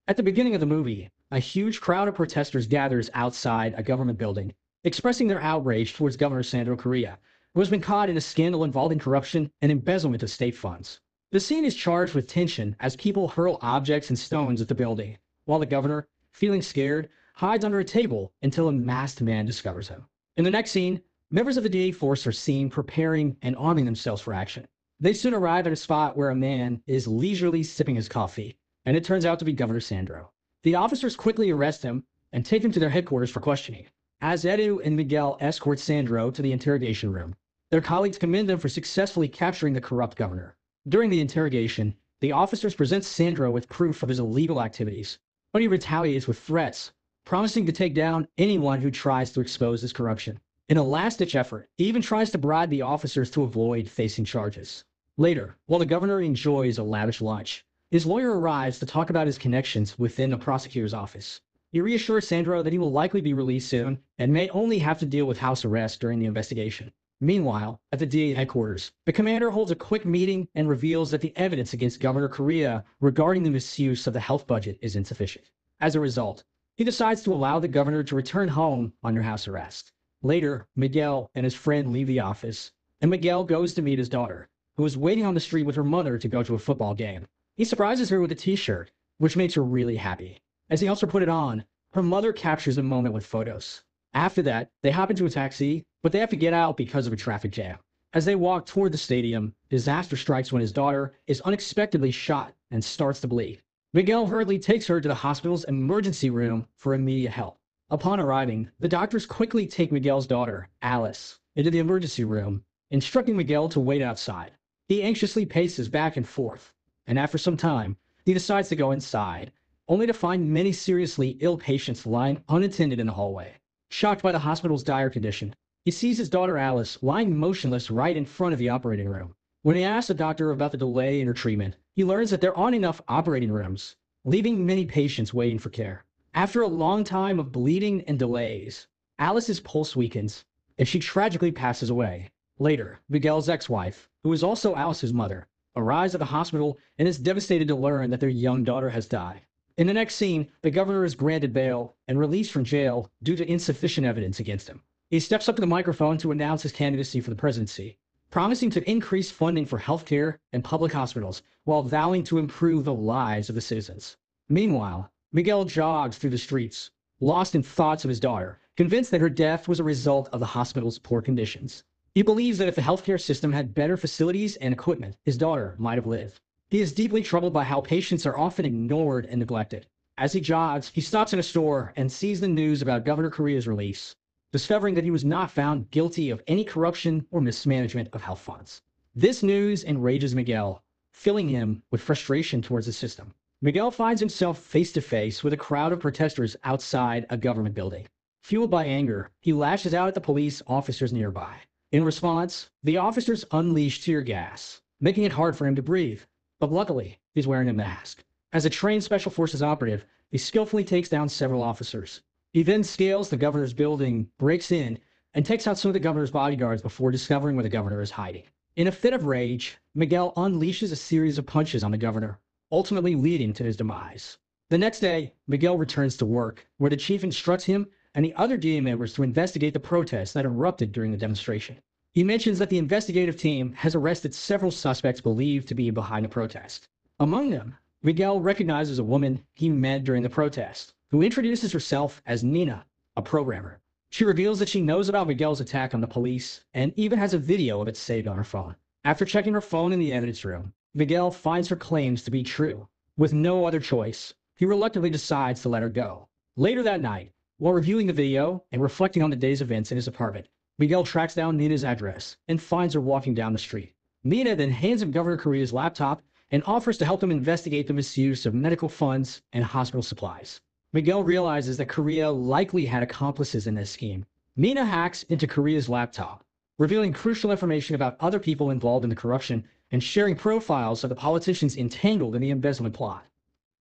At the beginning of the movie, a huge crowd of protesters gathers outside a government building, expressing their outrage towards Governor Sandro Correa, who has been caught in a scandal involving corruption and embezzlement of state funds. The scene is charged with tension as people hurl objects and stones at the building, while the governor, feeling scared, hides under a table until a masked man discovers him. In the next scene, members of the DEA force are seen preparing and arming themselves for action. They soon arrive at a spot where a man is leisurely sipping his coffee, and it turns out to be Governor Sandro. The officers quickly arrest him and take him to their headquarters for questioning. As Edu and Miguel escort Sandro to the interrogation room, their colleagues commend them for successfully capturing the corrupt governor. During the interrogation, the officers present Sandro with proof of his illegal activities, but he retaliates with threats, promising to take down anyone who tries to expose his corruption. In a last-ditch effort, he even tries to bribe the officers to avoid facing charges. Later, while the governor enjoys a lavish lunch, his lawyer arrives to talk about his connections within the prosecutor's office. He reassures Sandro that he will likely be released soon and may only have to deal with house arrest during the investigation. Meanwhile, at the DEA headquarters, the commander holds a quick meeting and reveals that the evidence against Governor Correa regarding the misuse of the health budget is insufficient. As a result, he decides to allow the governor to return home under house arrest. Later, Miguel and his friend leave the office, and Miguel goes to meet his daughter, who is waiting on the street with her mother to go to a football game. He surprises her with a t-shirt, which makes her really happy. As he also put it on, her mother captures the moment with photos. After that, they hop into a taxi, but they have to get out because of a traffic jam. As they walk toward the stadium, disaster strikes when his daughter is unexpectedly shot and starts to bleed. Miguel hurriedly takes her to the hospital's emergency room for immediate help. Upon arriving, the doctors quickly take Miguel's daughter, Alice, into the emergency room, instructing Miguel to wait outside. He anxiously paces back and forth, and after some time, he decides to go inside, only to find many seriously ill patients lying unattended in the hallway. Shocked by the hospital's dire condition, he sees his daughter Alice lying motionless right in front of the operating room. When he asks the doctor about the delay in her treatment, he learns that there aren't enough operating rooms, leaving many patients waiting for care. After a long time of bleeding and delays, Alice's pulse weakens, and she tragically passes away. Later, Miguel's ex-wife, who is also Alice's mother, arrives at the hospital and is devastated to learn that their young daughter has died. In the next scene, the governor is granted bail and released from jail due to insufficient evidence against him. He steps up to the microphone to announce his candidacy for the presidency, promising to increase funding for healthcare and public hospitals while vowing to improve the lives of the citizens. Meanwhile, Miguel jogs through the streets, lost in thoughts of his daughter, convinced that her death was a result of the hospital's poor conditions. He believes that if the healthcare system had better facilities and equipment, his daughter might have lived. He is deeply troubled by how patients are often ignored and neglected. As he jogs, he stops in a store and sees the news about Governor Correa's release, discovering that he was not found guilty of any corruption or mismanagement of health funds. This news enrages Miguel, filling him with frustration towards the system. Miguel finds himself face to face with a crowd of protesters outside a government building. Fueled by anger, he lashes out at the police officers nearby. In response, the officers unleash tear gas, making it hard for him to breathe. But luckily, he's wearing a mask. As a trained Special Forces operative, he skillfully takes down several officers. He then scales the governor's building, breaks in, and takes out some of the governor's bodyguards before discovering where the governor is hiding. In a fit of rage, Miguel unleashes a series of punches on the governor, ultimately leading to his demise. The next day, Miguel returns to work, where the chief instructs him and the other DEA members to investigate the protests that erupted during the demonstration. He mentions that the investigative team has arrested several suspects believed to be behind the protest. Among them, Miguel recognizes a woman he met during the protest, who introduces herself as Nina, a programmer. She reveals that she knows about Miguel's attack on the police and even has a video of it saved on her phone. After checking her phone in the evidence room, Miguel finds her claims to be true. With no other choice, he reluctantly decides to let her go. Later that night, while reviewing the video and reflecting on the day's events in his apartment, Miguel tracks down Nina's address and finds her walking down the street. Nina then hands him Governor Correa's laptop and offers to help him investigate the misuse of medical funds and hospital supplies. Miguel realizes that Correa likely had accomplices in this scheme. Nina hacks into Correa's laptop, revealing crucial information about other people involved in the corruption and sharing profiles of the politicians entangled in the embezzlement plot.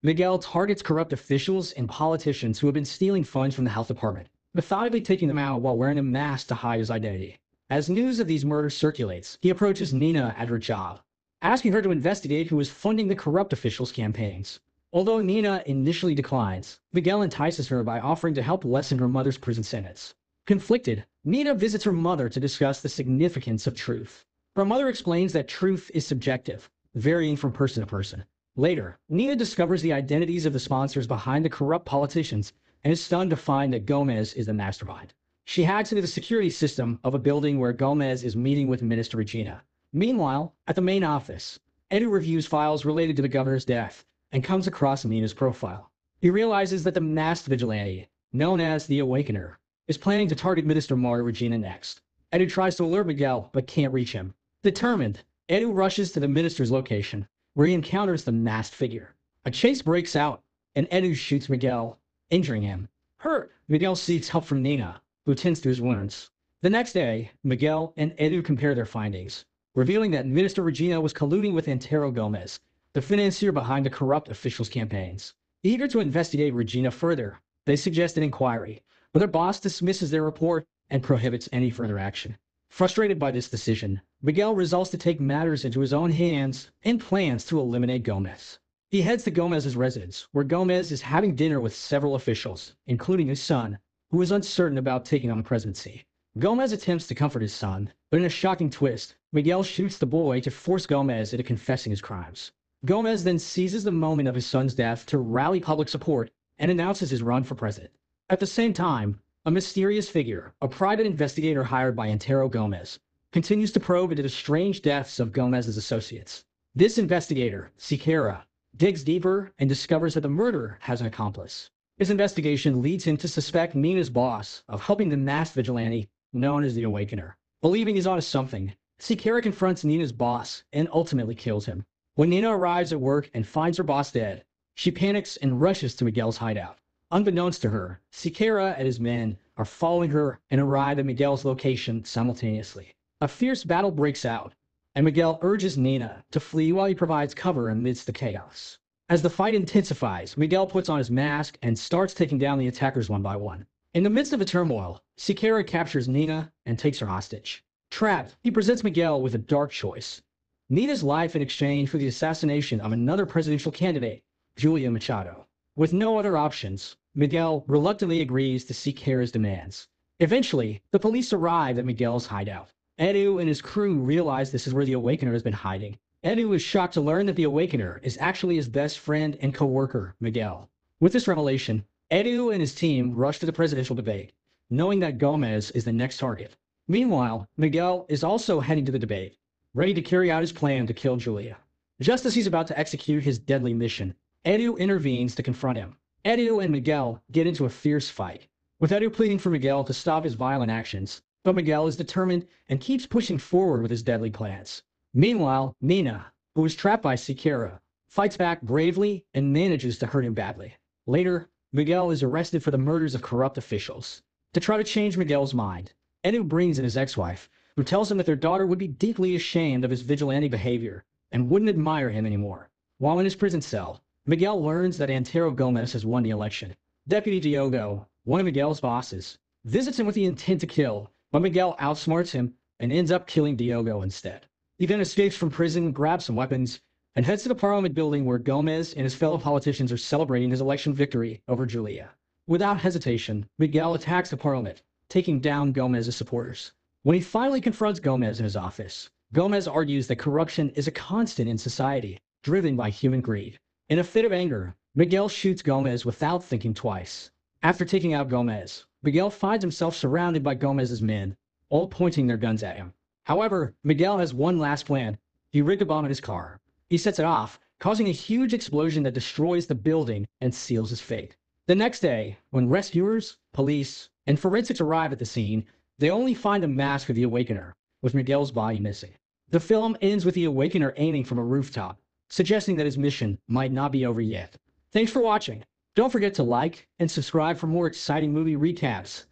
Miguel targets corrupt officials and politicians who have been stealing funds from the health department, methodically taking them out while wearing a mask to hide his identity. As news of these murders circulates, he approaches Nina at her job, asking her to investigate who is funding the corrupt officials' campaigns. Although Nina initially declines, Miguel entices her by offering to help lessen her mother's prison sentence. Conflicted, Nina visits her mother to discuss the significance of truth. Her mother explains that truth is subjective, varying from person to person. Later, Nina discovers the identities of the sponsors behind the corrupt politicians and is stunned to find that Gomez is the mastermind. She hacks into the security system of a building where Gomez is meeting with Minister Regina. Meanwhile, at the main office, Edu reviews files related to the governor's death and comes across Nina's profile. He realizes that the masked vigilante, known as the Awakener, is planning to target Minister Regina next. Edu tries to alert Miguel, but can't reach him. Determined, Edu rushes to the minister's location, where he encounters the masked figure. A chase breaks out, and Edu shoots Miguel, injuring him. Hurt, Miguel seeks help from Nina, who tends to his wounds. The next day, Miguel and Edu compare their findings, revealing that Minister Regina was colluding with Antero Gomez, the financier behind the corrupt officials' campaigns. Eager to investigate Regina further, they suggest an inquiry, but their boss dismisses their report and prohibits any further action. Frustrated by this decision, Miguel resolves to take matters into his own hands and plans to eliminate Gomez. He heads to Gomez's residence, where Gomez is having dinner with several officials, including his son, who is uncertain about taking on the presidency. Gomez attempts to comfort his son, but in a shocking twist, Miguel shoots the boy to force Gomez into confessing his crimes. Gomez then seizes the moment of his son's death to rally public support and announces his run for president. At the same time, a mysterious figure, a private investigator hired by Antero Gomez, continues to probe into the strange deaths of Gomez's associates. This investigator, Siqueira, digs deeper and discovers that the murderer has an accomplice. His investigation leads him to suspect Nina's boss of helping the masked vigilante known as the Awakener. Believing he's onto something, Siqueira confronts Nina's boss and ultimately kills him. When Nina arrives at work and finds her boss dead, she panics and rushes to Miguel's hideout. Unbeknownst to her, Siqueira and his men are following her and arrive at Miguel's location simultaneously. A fierce battle breaks out, and Miguel urges Nina to flee while he provides cover amidst the chaos. As the fight intensifies, Miguel puts on his mask and starts taking down the attackers one by one. In the midst of the turmoil, Siqueira captures Nina and takes her hostage. Trapped, he presents Miguel with a dark choice: Nina's life in exchange for the assassination of another presidential candidate, Julia Machado. With no other options, Miguel reluctantly agrees to Siqueira's demands. Eventually, the police arrive at Miguel's hideout. Edu and his crew realize this is where the Awakener has been hiding. Edu is shocked to learn that the Awakener is actually his best friend and co-worker, Miguel. With this revelation, Edu and his team rush to the presidential debate, knowing that Gomez is the next target. Meanwhile, Miguel is also heading to the debate, ready to carry out his plan to kill Julia. Just as he's about to execute his deadly mission, Edu intervenes to confront him. Edu and Miguel get into a fierce fight, with Edu pleading for Miguel to stop his violent actions, but Miguel is determined and keeps pushing forward with his deadly plans. Meanwhile, Nina, who is trapped by Siqueira, fights back bravely and manages to hurt him badly. Later, Miguel is arrested for the murders of corrupt officials. To try to change Miguel's mind, Edu brings in his ex-wife, who tells him that their daughter would be deeply ashamed of his vigilante behavior and wouldn't admire him anymore. While in his prison cell, Miguel learns that Antero Gomez has won the election. Deputy Diogo, one of Miguel's bosses, visits him with the intent to kill, but Miguel outsmarts him and ends up killing Diogo instead. He then escapes from prison, grabs some weapons, and heads to the Parliament building where Gomez and his fellow politicians are celebrating his election victory over Julia. Without hesitation, Miguel attacks the Parliament, taking down Gomez's supporters. When he finally confronts Gomez in his office, Gomez argues that corruption is a constant in society, driven by human greed. In a fit of anger, Miguel shoots Gomez without thinking twice. After taking out Gomez, Miguel finds himself surrounded by Gomez's men, all pointing their guns at him. However, Miguel has one last plan. He rigged a bomb in his car. He sets it off, causing a huge explosion that destroys the building and seals his fate. The next day, when rescuers, police, and forensics arrive at the scene, they only find a mask of the Awakener, with Miguel's body missing. The film ends with the Awakener aiming from a rooftop, suggesting that his mission might not be over yet. Thanks for watching. Don't forget to like and subscribe for more exciting movie recaps.